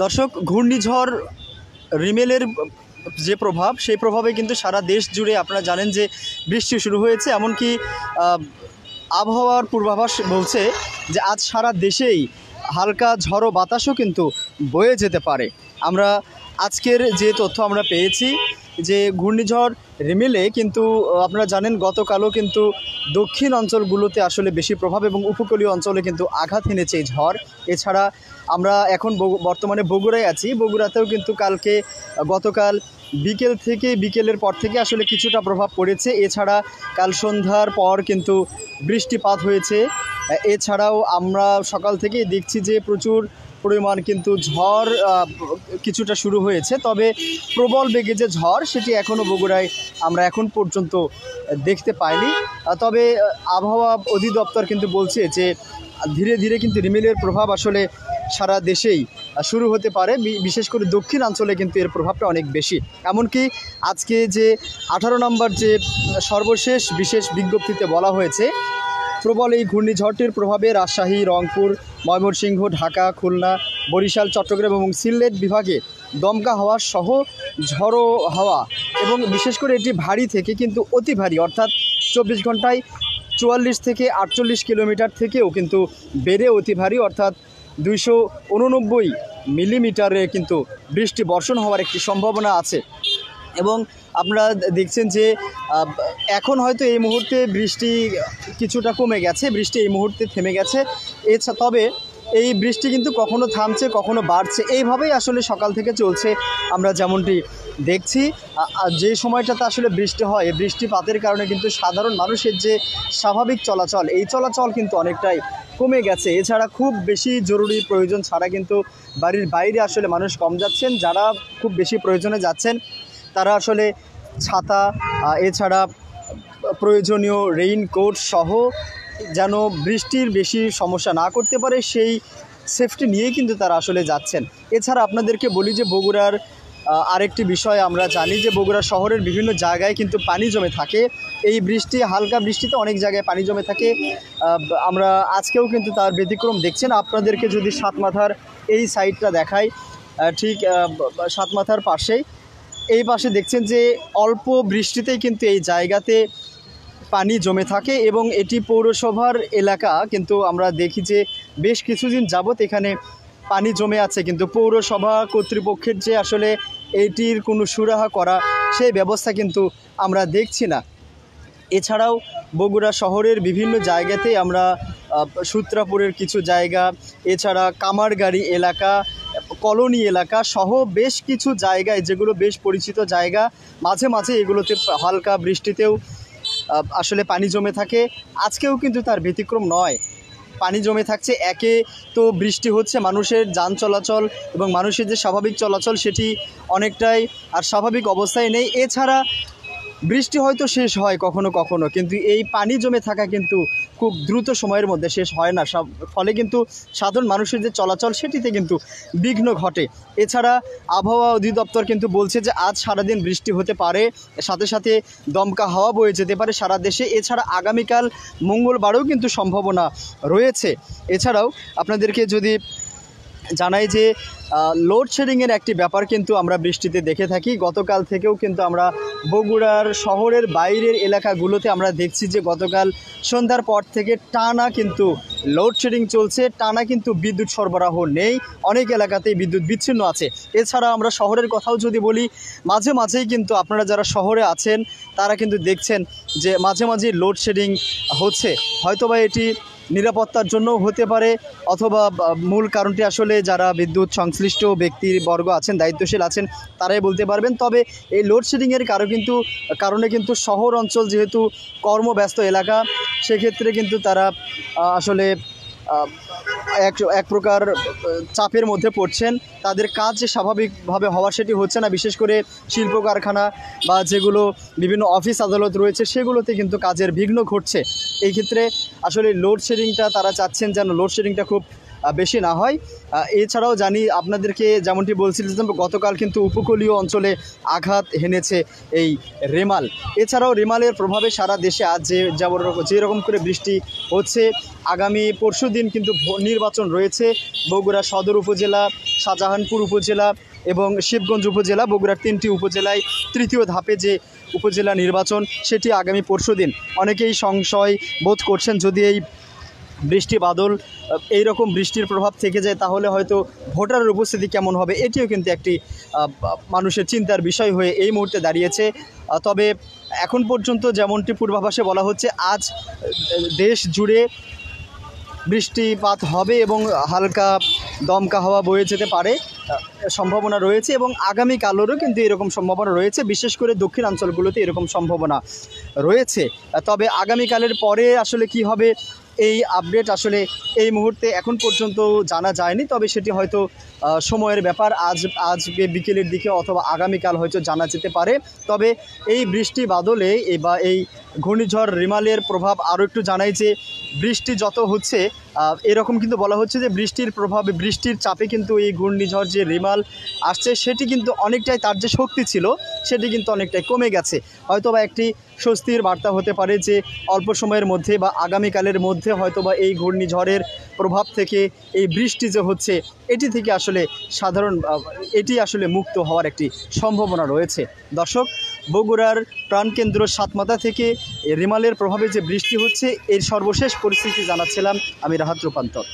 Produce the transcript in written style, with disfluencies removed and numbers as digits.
দর্শক, ঘূর্ণিঝড় রিমেলের যে প্রভাব, সেই প্রভাবে কিন্তু সারা দেশ জুড়ে আপনারা জানেন যে বৃষ্টি শুরু হয়েছে। এমনকি আবহাওয়ার পূর্বাভাস বলছে যে আজ সারা দেশেই হালকা ঝড়ো বাতাসও কিন্তু বয়ে যেতে পারে। আমরা আজকের যে তথ্য আমরা পেয়েছি যে ঘূর্ণিঝড় রিমেলে কিন্তু আপনারা জানেন গতকালও কিন্তু দক্ষিণ অঞ্চলগুলোতে আসলে বেশি প্রভাব এবং উপকূলীয় অঞ্চলে কিন্তু আঘাত এনেছে এই ঝড়। এছাড়া আমরা এখন বর্তমানে বগুড়ায় আছি। বগুড়াতেও কিন্তু গতকাল বিকেলের পর থেকে আসলে কিছুটা প্রভাব পড়েছে। এছাড়া কাল সন্ধ্যার পর কিন্তু বৃষ্টিপাত হয়েছে। এছাড়াও আমরা সকাল থেকেই দেখছি যে প্রচুর পরিমাণ কিন্তু ঝড় কিছুটা শুরু হয়েছে, তবে প্রবল বেগে যে ঝড় সেটি এখনও বগুড়ায় আমরা এখন পর্যন্ত দেখতে পাইনি। তবে আবহাওয়া অধিদপ্তর কিন্তু বলছে যে ধীরে ধীরে কিন্তু রিমেলের প্রভাব আসলে সারা দেশেই শুরু হতে পারে। বিশেষ করে দক্ষিণাঞ্চলে কিন্তু এর প্রভাবটা অনেক বেশি। এমনকি আজকে যে 18 নম্বর যে সর্বশেষ বিশেষ বিজ্ঞপ্তিতে বলা হয়েছে, প্রবল এই ঘূর্ণিঝড়টির প্রভাবে রাজশাহী, রংপুর, ময়মনসিংহ, ঢাকা, খুলনা, বরিশাল, চট্টগ্রাম এবং সিলেট বিভাগে দমকা হাওয়া সহ ঝড়ো হাওয়া এবং বিশেষ করে এটি ভারী থেকে কিন্তু অতি ভারী, অর্থাৎ 24 ঘন্টায় 44 থেকে 48 কিলোমিটার থেকেও কিন্তু বেড়ে অতি ভারী, অর্থাৎ 289 মিলিমিটারে কিন্তু বৃষ্টি বর্ষণ হওয়ার একটি সম্ভাবনা আছে। এবং আপনারা দেখছেন যে এখন হয়তো এই মুহূর্তে বৃষ্টি কিছুটা কমে গেছে, বৃষ্টি এই মুহূর্তে থেমে গেছে। তবে এই বৃষ্টি কিন্তু কখনো থামছে, কখনো বাড়ছে, এইভাবেই আসলে সকাল থেকে চলছে। আমরা যেমনটি দেখছি যে সময়টাতে আসলে বৃষ্টি হয়, এই বৃষ্টিপাতের কারণে কিন্তু সাধারণ মানুষের যে স্বাভাবিক চলাচল, এই চলাচল কিন্তু অনেকটাই কমে গেছে। এছাড়া খুব বেশি জরুরি প্রয়োজন ছাড়া কিন্তু বাড়ির বাইরে আসলে মানুষ কম যাচ্ছেন। যারা খুব বেশি প্রয়োজনে যাচ্ছেন তারা আসলে ছাতা, এছাড়া প্রয়োজনীয় রেইনকোট সহ যেন বৃষ্টির বেশি সমস্যা না করতে পারে সেই সেফটি নিয়েই কিন্তু তারা আসলে যাচ্ছেন। এছাড়া আপনাদেরকে বলি যে বগুড়ার আরেকটি বিষয় আমরা জানি যে বগুড়া শহরের বিভিন্ন জায়গায় কিন্তু পানি জমে থাকে। এই হালকা বৃষ্টিতে অনেক জায়গায় পানি জমে থাকে। আমরা আজকেও কিন্তু তার ব্যতিক্রম দেখছেন। আপনাদেরকে যদি সাতমাথার এই সাইডটা দেখাই, ঠিক সাতমাথার পাশেই এই পাশে দেখছেন যে অল্প বৃষ্টিতেই কিন্তু এই জায়গাতে পানি জমে থাকে এবং এটি পৌরসভার এলাকা। কিন্তু আমরা দেখি যে বেশ কিছুদিন যাবৎ এখানে পানি জমে আছে, কিন্তু পৌরসভা কর্তৃপক্ষের যে আসলে এটির কোনো সুরাহা করা সেই ব্যবস্থা কিন্তু আমরা দেখছি না। এছাড়াও বগুড়া শহরের বিভিন্ন জায়গাতে আমরা সূত্রাপুরের কিছু জায়গা, এছাড়া কামারগাড়ি এলাকা, কলোনি এলাকা সহ বেশ কিছু জায়গায় যেগুলো বেশ পরিচিত জায়গা, মাঝে মাঝে এগুলোতে হালকা বৃষ্টিতেও আসলে পানি জমে থাকে। আজকেও কিন্তু তার ব্যতিক্রম নয়, পানি জমে থাকছে। একে তো বৃষ্টি হচ্ছে, মানুষের যান চলাচল এবং মানুষের যে স্বাভাবিক চলাচল সেটি অনেকটাই আর স্বাভাবিক অবস্থায় নেই। এছাড়া বৃষ্টি হয়তো শেষ হয় কখনো কখনো, কিন্তু এই পানি জমে থাকা কিন্তু খুব দ্রুত সময়ের মধ্যে শেষ হয় না। ফলে কিন্তু সাধারণ মানুষের যে চলাচল সেটিতে কিন্তু বিঘ্ন ঘটে। এছাড়া আবহাওয়া অধিদপ্তর কিন্তু বলছে যে আজ সারাদিন বৃষ্টি হতে পারে, সাথে সাথে দমকা হাওয়া বয়ে যেতে পারে সারা দেশে। এছাড়া আগামীকাল মঙ্গলবারেও কিন্তু সম্ভাবনা রয়েছে। এছাড়াও আপনাদেরকে যদি জানাই যে লোডশেডিংয়ের একটি ব্যাপার কিন্তু আমরা বৃষ্টিতে দেখে থাকি। গতকাল থেকেও কিন্তু আমরা বগুড়ার শহরের বাইরের এলাকাগুলোতে আমরা দেখছি যে গতকাল সন্ধ্যার পর থেকে টানা কিন্তু লোডশেডিং চলছে, টানা কিন্তু বিদ্যুৎ সরবরাহ নেই, অনেক এলাকাতেই বিদ্যুৎ বিচ্ছিন্ন আছে। এছাড়া আমরা শহরের কথাও যদি বলি, মাঝে মাঝেই কিন্তু আপনারা যারা শহরে আছেন তারা কিন্তু দেখছেন যে মাঝে মাঝে লোডশেডিং হচ্ছে। হয়তোবা এটি নিরাপত্তার জন্য হতে পারে, অথবা মূল কারণটি আসলে যারা বিদ্যুৎ সংশ্লিষ্ট ব্যক্তিবর্গ আছেন, দায়িত্বশীল আছেন, তারাই বলতে পারবেন। তবে এই লোডশেডিংয়ের কারণে কিন্তু শহর অঞ্চল যেহেতু কর্মব্যস্ত এলাকা, সেক্ষেত্রে কিন্তু তারা আসলে এক প্রকার চাপের মধ্যে পড়ছেন। তাদের কাজ যে স্বাভাবিকভাবে হওয়া সেটি হচ্ছে না। বিশেষ করে শিল্প কারখানা বা যেগুলো বিভিন্ন অফিস আদালত রয়েছে সেগুলোতে কিন্তু কাজের বিঘ্ন ঘটছে। এই ক্ষেত্রে আসলে লোডশেডিংটা তারা চাচ্ছেন যেন লোডশেডিংটা খুব বেশি না হয়। এছাড়াও জানি আপনাদেরকে যেমনটি বলছিলাম গতকাল কিন্তু উপকূলীয় অঞ্চলে আঘাত হেনেছে এই রেমাল। এছাড়াও রেমালের প্রভাবে সারা দেশে আজ যেরকম করে বৃষ্টি হচ্ছে, আগামী পরশু দিন কিন্তু নির্বাচন রয়েছে বগুড়া সদর উপজেলা, শাহজাহানপুর উপজেলা এবং শিবগঞ্জ উপজেলা, বগুড়ার 3টি উপজেলায় তৃতীয় ধাপে যে উপজেলা নির্বাচন সেটি আগামী পরশু দিন। অনেকেই সংশয় বোধ করছেন যদি এই বৃষ্টি বাদল এইরকম বৃষ্টির প্রভাব থেকে যায় তাহলে হয়তো ভোটারের উপস্থিতি কেমন হবে, এটিও কিন্তু একটি মানুষের চিন্তার বিষয় হয়ে এই মুহূর্তে দাঁড়িয়েছে। তবে এখন পর্যন্ত যেমনটি পূর্বাভাসে বলা হচ্ছে আজ দেশ জুড়ে বৃষ্টিপাত হবে এবং হালকা দমকা হাওয়া বয়ে যেতে পারে সম্ভাবনা রয়েছে, এবং আগামীকালেরও কিন্তু এরকম সম্ভাবনা রয়েছে। বিশেষ করে দক্ষিণাঞ্চলগুলোতে এরকম সম্ভাবনা রয়েছে। তবে আগামীকালের পরে আসলে কি হবে এই আপডেট আসলে এই মুহূর্তে এখন পর্যন্ত জানা যায়নি। তবে সেটি হয়তো সময়ের ব্যাপার, আজকে বিকেলের দিকে অথবা আগামীকাল হয়তো জানা যেতে পারে। তবে এই বৃষ্টি বাদলে বা এই ঘূর্ণিঝড় রিমালের প্রভাব আরও একটু জানাই যে বৃষ্টি যত হচ্ছে এরকম কিন্তু বলা হচ্ছে যে বৃষ্টির প্রভাবে, বৃষ্টির চাপে কিন্তু এই ঘূর্ণিঝড় যে রিমাল আসছে সেটি কিন্তু অনেকটাই, তার যে শক্তি ছিল সেটি কিন্তু অনেকটাই কমে গেছে। হয়তোবা একটি স্বস্তির বার্তা হতে পারে যে অল্প সময়ের মধ্যে বা আগামীকালের মধ্যে হয়তোবা এই ঘূর্ণিঝড়ের প্রভাব থেকে এই বৃষ্টি যে হচ্ছে এটি থেকে আসলে এটি আসলে মুক্ত হওয়ার একটি সম্ভাবনা রয়েছে। দর্শক, বগুড়ার প্রাণকেন্দ্র সাতমাথা থেকে রিমালের প্রভাবে যে বৃষ্টি হচ্ছে এর সর্বশেষ পরিস্থিতি জানাচ্ছিলাম আমি রাহাত রূপান্তর।